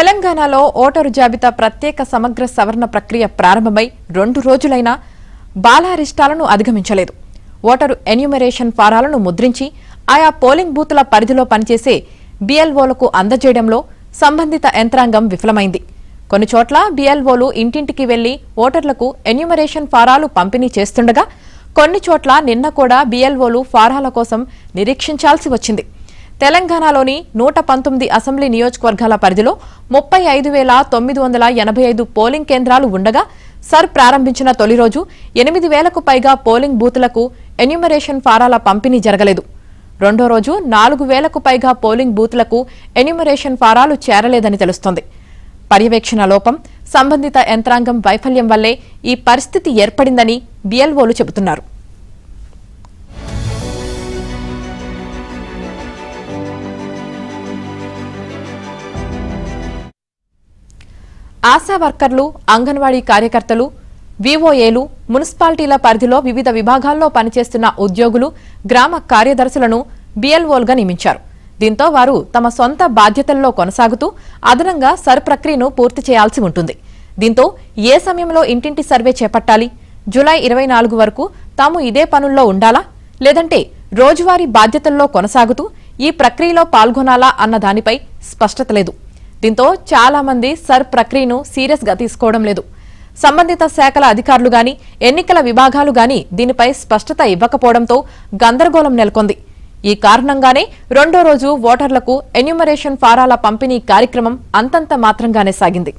తెలంగాణలో ఓటరు జాబితా ప్రత్యేక సమగ్ర సవరణ ప్రక్రియ ప్రారంభమై 2 రోజులైనా బాలారిష్టాలను అధిగమించలేదు. ఓటరు ఎన్యూమరేషన్ ఫారాలను ముద్రించి ఆయా పోలింగ్ బూతుల పరిధిలో పనిచేసే బీఎల్ఓలకు అందజేయడంలో సంబంధిత యంత్రాంగం విఫలమైంది. కొన్ని చోట్ల బీఎల్ఓలు ఇంటింటికి వెళ్లి ఓటర్లకు ఎన్యూమరేషన్ ఫారాలు పంపిణీ చేస్తుండగా కొన్ని చోట్ల నిన్న కూడా బీఎల్ఓలు ఫారాల కోసం నిరీక్షించాల్సి వచ్చింది. తెలంగాణలోని 119 అసెంబ్లీ నియోజకవర్గాల పరిధిలో 35,985 పోలింగ్ కేంద్రాలు ఉండగా సర్ ప్రారంభించిన తొలి రోజు 8,000కు పైగా పోలింగ్ బూతులకు ఎన్యూమరేషన్ ఫారాల పంపిణీ జరగలేదు. రెండో రోజు 4,000కు పైగా పోలింగ్ బూతులకు ఎన్యూమరేషన్ ఫారాలు చేరలేదని తెలుస్తోంది. పర్యవేక్షణ లోపం, సంబంధిత యంత్రాంగం వైఫల్యం వల్లే ఈ పరిస్థితి ఏర్పడిందని బీఎల్ఓలు చెబుతున్నారు. ఆశా వర్కర్లు, అంగన్వాడీ కార్యకర్తలు, వీఓఏలు, మున్సిపాలిటీల పరిధిలో వివిధ విభాగాల్లో పనిచేస్తున్న ఉద్యోగులు, గ్రామ కార్యదర్శులను బీఎల్ఓలుగా నియమించారు. దీంతో వారు తమ సొంత బాధ్యతల్లో కొనసాగుతూ అదనంగా సర్ ప్రక్రియను పూర్తి చేయాల్సి ఉంటుంది. దీంతో ఏ సమయంలో ఇంటింటి సర్వే చేపట్టాలి, జూలై 24 వరకు తాము ఇదే పనుల్లో ఉండాలా, లేదంటే రోజువారీ బాధ్యతల్లో కొనసాగుతూ ఈ ప్రక్రియలో పాల్గొనాలా అన్న దానిపై స్పష్టత లేదు. దీంతో చాలా మంది సర్ ప్రక్రియను సీరియస్ గా తీసుకోవడం లేదు. సంబంధిత శాఖల అధికారులు గాని, ఎన్నికల విభాగాలు గాని దీనిపై స్పష్టత ఇవ్వకపోవడంతో గందరగోళం నెలకొంది. ఈ కారణంగానే రెండో రోజు ఓటర్లకు ఎన్యూమరేషన్ ఫారాల పంపిణీ కార్యక్రమం అంతంత మాత్రంగానే సాగింది.